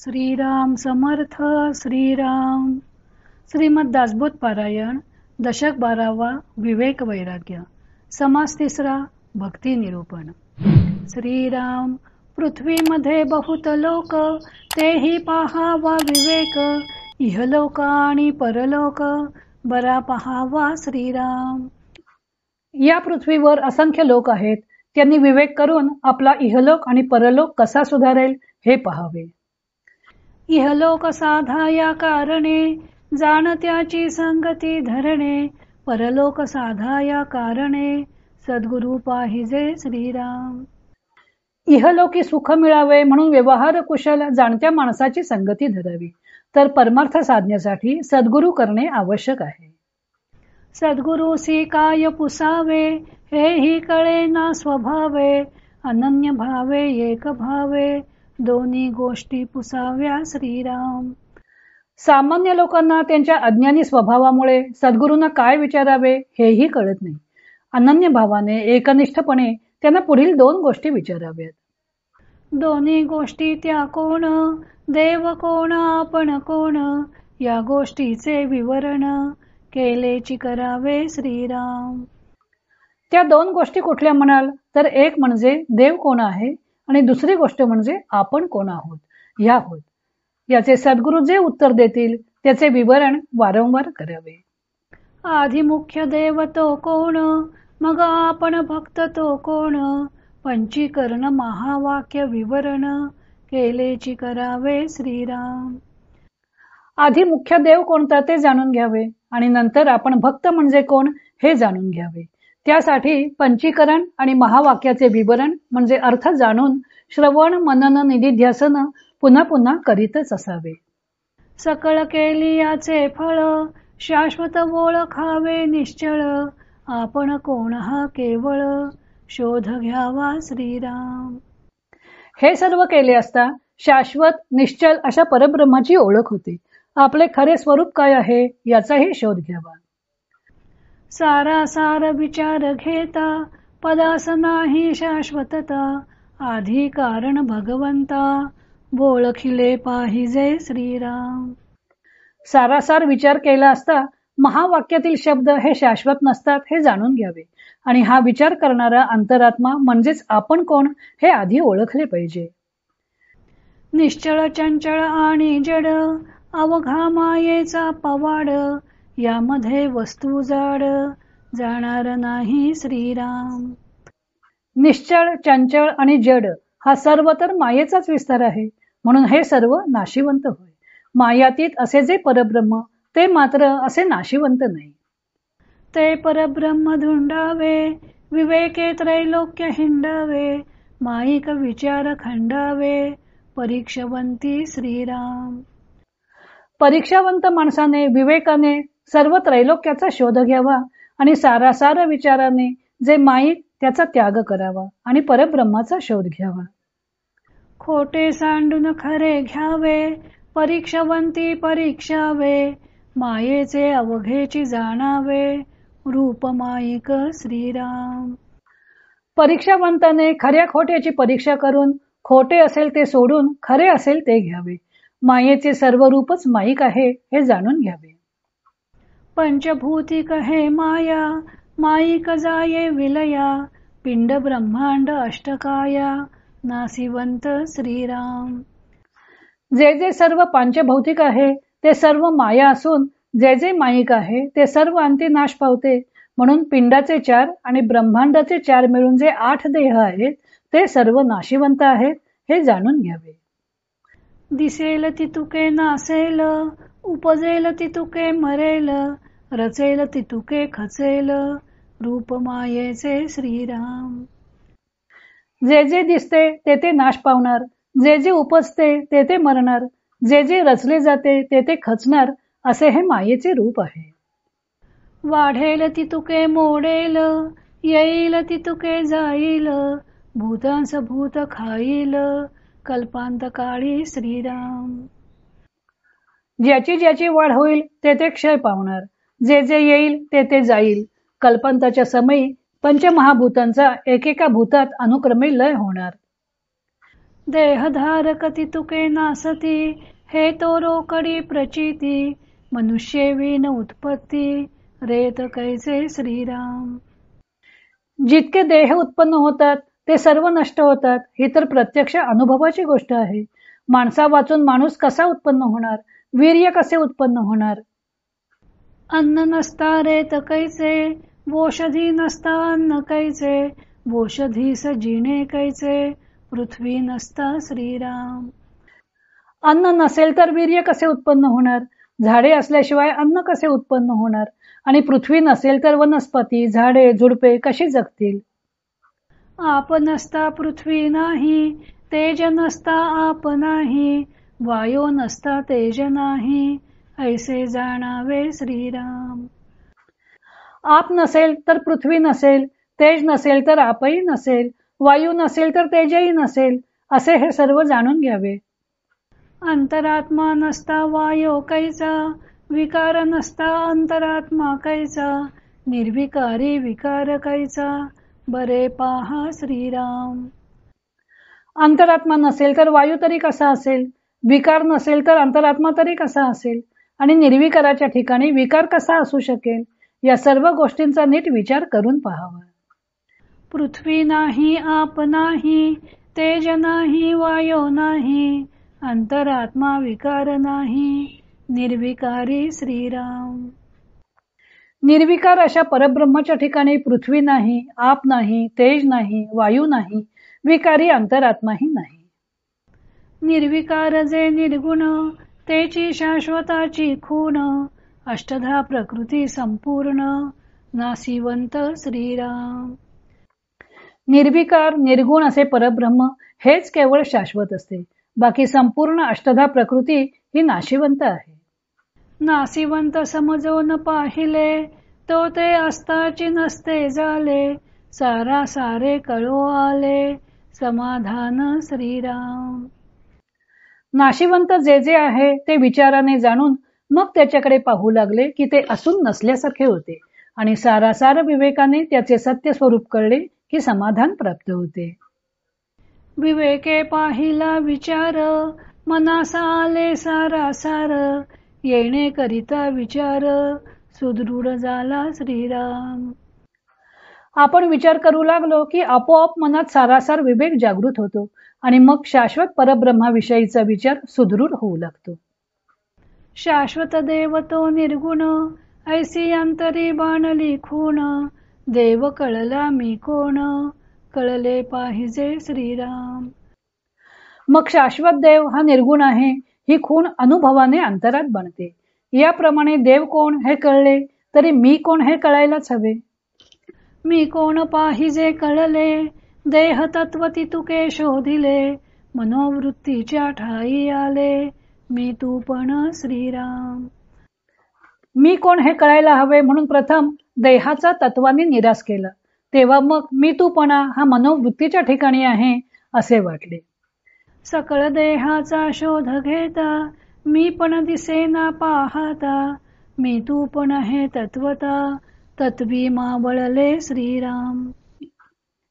श्रीराम समर्थ श्रीराम. श्रीमद दासबोध पारायण दशक 12वा. विवेक वैराग्य. समास 3. भक्ती निरूपण. श्रीराम. पृथ्वीमध्ये बहुत लोक, तेही पाहावा विवेक. इहलोक आणि परलोक, बरा पाहावा श्रीराम. या पृथ्वीवर असंख्य लोक आहेत. त्यांनी विवेक करून आपला इहलोक आणि परलोक कसा सुधारेल हे पहावे. इहलोक साधा या कारणे, जाण त्याची संगती धरणे. परलोक साधा या कारणे, सद्गुरु पाहिजे श्रीराम. इहलोकी सुख मिळावे म्हणून व्यवहार कुशल जाणत्या माणसाची संगती धरावी. तर परमार्थ साधण्यासाठी सद्गुरु करणे आवश्यक आहे. सद्गुरुसी काय पुसावे, हेही कळे ना स्वभावे. अनन्य भावे एक भावे, दोन्ही गोष्टी पुसाव्या श्रीराम. सामान्य लोकांना त्यांच्या अज्ञानी स्वभावामुळे सद्गुरूंना काय विचारावे हेही कळत नाही. अनन्य भावाने एकनिष्ठपणे त्यांना पुढील 2 गोष्टी विचाराव्यात. दोन्ही गोष्टी त्या कोण, देव कोण आपण कोण. या गोष्टीचे विवरण, केलेची करावे श्रीराम. त्या 2 गोष्टी कुठल्या म्हणाल तर एक म्हणजे देव कोण आहे आणि दुसरी गोष्ट म्हणजे आपण कोण आहोत ह्या होत. याचे सद्गुरू जे उत्तर देतील त्याचे विवरण वारंवार करावे. आधी मुख्य देव तो कोण, मग आपण भक्त तो कोण. पंचीकरण महावाक्य विवरण, केलेची करावे श्रीराम. आधी मुख्य देव कोणता ते जाणून घ्यावे आणि नंतर आपण भक्त म्हणजे कोण हे जाणून घ्यावे. त्यासाठी पंचीकरण आणि महावाक्याचे विवरण म्हणजे अर्थ जाणून श्रवण मनन निधिध्यासन पुन्हा पुन्हा करीतच असावे. सकळ केली याचे फळ, शाश्वत ओळखावे निश्चळ. आपण कोण हा केवळ, शोध घ्यावा श्रीराम. हे सर्व केले असता शाश्वत निश्चल अशा परब्रह्माची ओळख होते. आपले खरे स्वरूप काय आहे याचाही शोध घ्यावा. सारासार विचार घेता, पदास नाही शाश्वतता. आधी कारण भगवंता, ओळखिले पाहिजे श्रीराम. सारासार विचार केला असता महावाक्यातील शब्द हे शाश्वत नसतात हे जाणून घ्यावे आणि हा विचार करणारा अंतरात्मा म्हणजेच आपण कोण हे आधी ओळखले पाहिजे. निश्चळ चंचळ आणि जड, अवघा मायेचा पवाड. यामध्ये वस्तू जाड, जाणार नाही श्रीराम. निश्चळ चंचळ आणि जड हा सर्व तर मायेचाच विस्तार आहे. म्हणून हे सर्व नाशिवंत होय. मायातीत असे जे परब्रह्म ते मात्र असे नाशिवंत नाही. ते परब्रह्म धुंडावे, विवेके त्रैलोक्य हिंडावे. माईक विचार खंडावे, परीक्षवंती श्रीराम. परीक्षावंत माणसाने विवेकाने सर्व त्रैलोक्याचा शोध घ्यावा आणि सारासार विचाराने जे माईक त्याचा त्याग करावा आणि परब्रह्माचा शोध घ्यावा. खोटे सांडून खरे घ्यावे, परीक्षवंती परीक्षावे. मायेचे अवघेची जाणावे, रूप माईक श्रीराम. परीक्षावंताने खऱ्या खोट्याची परीक्षा करून खोटे असेल ते सोडून खरे असेल ते घ्यावे. मायेचे सर्व रूपच माईक आहे हे जाणून घ्यावे. पंचभूती कहे माया, माईक जाये विलया. पिंड ब्रह्मांड अष्टकाया, नासिवंत श्रीराम. जे जे सर्व पंचभौतिक आहे ते सर्व माया असून जे जे माईक आहे ते सर्व अंती नाश पावते. म्हणून पिंडाचे 4 आणि ब्रह्मांडाचे 4 मिळून जे 8 देह आहेत ते सर्व नाशिवंत आहेत हे जाणून घ्यावे. दिसेल तितुके नासेल, उपजेल तितुके मरेल. रचेल तितुके खचेल, रूप मायेचे श्रीराम. जे जे दिसते ते ते नाश पावणार, जे जे उपजते ते ते मरणार, जे जे रचले जाते ते ते खचणार असे हे मायेचे रूप आहे. वाढेल तितुके मोडेल, येईल तितुके जाईल. भूतांस भूत खाईल, कल्पांत काळी श्रीराम. ज्याची ज्याची वाढ होईल ते ते क्षय पावणार, जे जे येईल ते ते जाईल. कल्पांताच्या समयी पंचमहाभूतांचा एकेका भूतात अनुक्रमे लय होणार. देहधारकती तुके नासती, हे तो रोकडी प्रचिती, मनुष्ये विन उत्पत्ती, रेत कैसे श्रीराम. जितके देह उत्पन्न होतात ते सर्व नष्ट होतात, ही तर प्रत्यक्ष अनुभवाची गोष्ट आहे. माणसा वाचून माणूस कसा उत्पन्न होणार, वीर्य कसे उत्पन्न होणार. अन्न नसता रेत कैसे, वोषधी नसता अन्न कैसे, वोषधीस जिणे कैसे, पृथ्वी नसता श्रीराम. अन्न नसेल तर वीर्य कसे उत्पन्न होणार, झाडे असल्याशिवाय अन्न कसे उत्पन्न होणार, आणि पृथ्वी नसेल तर वनस्पती, झाडे, झुडपे कशी जगतील. आप नसता पृथ्वी नाही, तेज नसता आप नाही, वायू नसता तेज नाही, ऐसे जाणावे श्रीराम. आप नसेल तर पृथ्वी नसेल, तेज नसेल तर आपही नसेल, वायू नसेल तर तेजही नसेल, असे हे सर्व जाणून घ्यावे. अंतरात्मा नसता वायू कैचा, विकार नसता अंतरात्मा कैचा, निर्विकारी विकार कैचा, बरे पाहा श्रीराम. अंतरात्मा नसेल तर वायू तरी कसा असेल, विकार नसेल तर अंतरात्मा तरी कसा असेल, आणि निर्विकाराच्या ठिकाणी विकार कसा असू शकेल. या सर्व गोष्टींचा नीट विचार करून पाहावा. पृथ्वी नाही, आप नाही, तेज नाही, वायू नाही, अंतरात्मा विकार नाही, निर्विकारी श्रीराम. निर्विकार अशा परब्रह्माच्या ठिकाणी पृथ्वी नाही, आप नाही, तेज नाही, वायू नाही, विकारी अंतरात्माही नाही. निर्विकार जे निर्गुण, तेची शाश्वताची खूण, अष्टधा प्रकृती संपूर्ण, नाशिवंत श्रीराम. निर्विकार निर्गुण असे परब्रह्म हेच केवळ शाश्वत असते. बाकी संपूर्ण अष्टधा प्रकृती ही नाशिवंत आहे. नाशिवंत समजून पाहिले, तो ते असताची नसते झाले, सारा सारे कळो आले, समाधान श्रीराम. नाशिवंत जे जे आहे ते विचाराने जाणून मग त्याच्याकडे पाहू लागले की ते असून नसल्यासारखे होते, आणि सारासार विवेकाने त्याचे सत्य स्वरूप कळले की समाधान प्राप्त होते. विवेके पाहिला विचार, मनासा आले सारासार, येणे करिता विचार, सुदृढ झाला श्रीराम. आपण विचार करू लागलो की आपोआप मनात सारासार विवेक जागृत होतो, आणि मग शाश्वत परब्रह्माविषयीचा विचार सुदृढ होऊ लागतो. शाश्वत देव तो निर्गुण, ऐसी अंतरी बाणली खूण, देव कळला मी कोण, कळले पाहिजे श्रीराम. मग शाश्वत देव हा निर्गुण आहे, ही खूण अनुभवाने अंतरात बनते. याप्रमाणे देव कोण हे कळले तरी मी कोण हे कळायलाच हवे. मी कोण पाहिजे कळले, देह तत्वती तुके शोधिले, मनोवृत्तीच्या ठाई आले, मी तू पण श्रीराम. मी कोण हे कळायला हवे म्हणून प्रथम देहाचा तत्वाने निराश केला, तेव्हा मग मी तूपणा हा मनोवृत्तीच्या ठिकाणी आहे असे वाटले. सकळ देहाचा शोध घेता, मी पण दिसेना पाहता, मी तू पण हे तत्वता, तत्वी मावळले श्रीराम.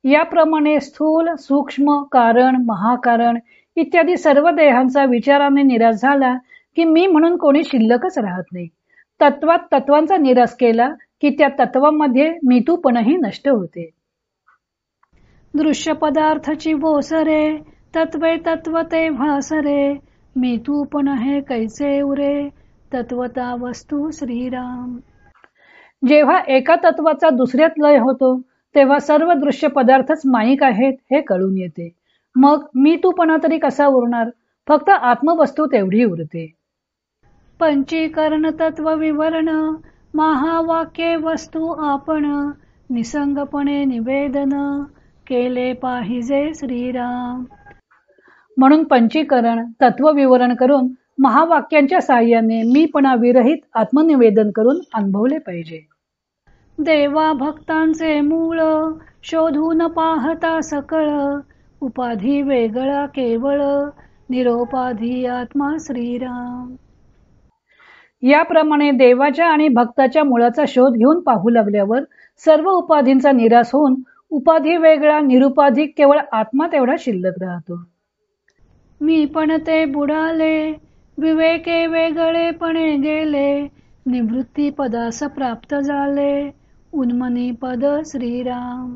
याप्रमाणे स्थूल, सूक्ष्म, कारण, महाकारण इत्यादी सर्व देहांचा विचाराने निराश झाला की मी म्हणून कोणी शिल्लकच राहत नाही. तत्वात तत्वांचा निराश केला की त्या तत्वामध्ये मीतूपणही नष्ट होते. दृश्य पदार्थची बोसरे, तत्वे तत्व ते भासरे, मीतूपण हे कैसे उरे, तत्वता वस्तू श्रीराम. जेव्हा एका तत्वाचा दुसऱ्यात लय होतो तेव्हा सर्व दृश्य पदार्थच माईक आहेत हे कळून येते. मग मी तूपणा तरी कसा उरणार, फक्त आत्मवस्तू तेवढी उरते. पंचीकरण तत्व विवरण, महावाक्ये वस्तू आपण, निसंगपणे निवेदन, केले पाहिजे श्रीराम. म्हणून पंचीकरण तत्व विवरण करून महावाक्यांच्या साहाय्याने मीपणा विरहित आत्मनिवेदन करून अनुभवले पाहिजे. देवा भक्तांचे मूळ, शोधून पाहता सकळ, उपाधी वेगळा केवळ, निरोपाधी आत्मा श्रीराम. याप्रमाणे देवाच्या आणि भक्ताच्या मुळाचा शोध घेऊन पाहू लागल्यावर सर्व उपाधींचा निराश होऊन उपाधी वेगळा निरुपाधिक केवळ आत्मा तेवढा शिल्लक राहतो. मी पण ते बुडाले, विवेके वेगळेपणे गेले, निवृत्ती पदास प्राप्त झाले, उन्मनी पद श्रीराम.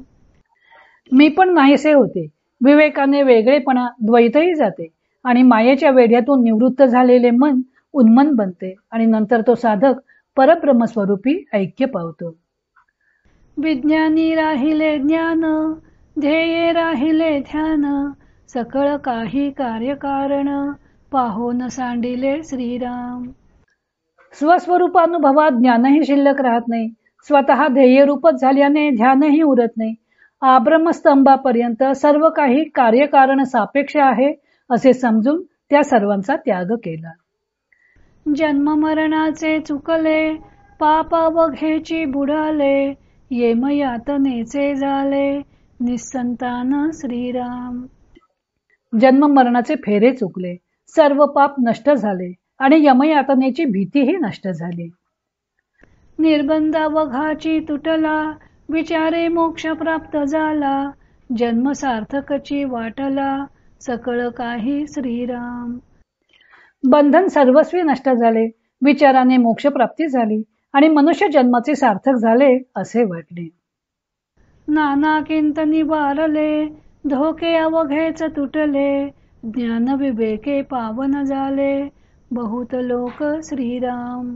मी पण नाहीसे होते, विवेकाने वेगळेपणा द्वैतही जाते आणि मायेच्या वेढ्यातून निवृत्त झालेले मन उन्मन बनते आणि नंतर तो साधक परब्रह्मस्वरूपी ऐक्य पावतो. विज्ञानी राहिले ज्ञान, ध्येये राहिले ध्यान, सकळ काही कार्यकारण, पाहोन सांडिले श्रीराम. स्वस्वरूपानुभवात ज्ञानही शिल्लक राहत नाही, स्वतः ध्येयरूपच झाल्याने ध्यानही उरत नाही. आब्रह्मस्तंभापर्यंत सर्व काही कार्यकारण सापेक्ष आहे असे समजून त्या सर्वांचा त्याग केला. जन्म मरणाचे चुकले, पाप अवघेची बुडाले, येम यातनेचे झाले, निसंतान श्रीराम. जन्म मरणाचे फेरे चुकले, सर्व पाप नष्ट झाले आणि यमयातनेची भीतीही नष्ट झाली. निर्बंध अवघाची तुटला, विचारे मोक्ष प्राप्त झाला, जन्म सार्थकची वाटला, सकळ काही श्रीराम. बंधन सर्वस्वी नष्ट झाले, विचाराने मोक्ष प्राप्ती झाली आणि मनुष्य जन्माचे सार्थक झाले असे वाटले. नाना किंत निवारले, धोके अवघेच तुटले, ज्ञान विवेके पावन झाले, बहुत लोक श्रीराम.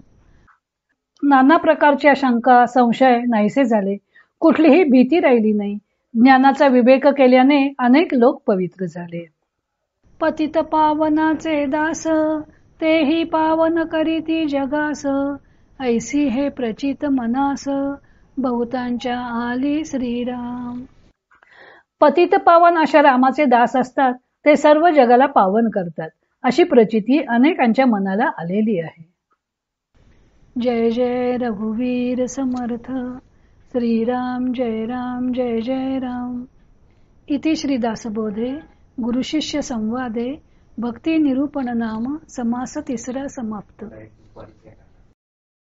नाना प्रकारच्या शंका संशय नाहीसे झाले, कुठलीही भीती राहिली नाही. ज्ञानाचा विवेक केल्याने अनेक लोक पवित्र झाले. पतित पावनाचे दास, तेही पावन करीती जगास, ऐसी हे प्रचित मनास, बहुतांच्या आली श्रीराम. पतित पावन अशा रामाचे दास असतात, ते सर्व जगाला पावन करतात, अशी प्रचिती अनेकांच्या मनाला आलेली आहे. जय जय रघुवीर समर्थ. श्रीराम जय राम जय जय राम. इति श्री दासबोधे गुरु शिष्य संवादे भक्ती निरूपण नाम समास तिसरा समाप्त.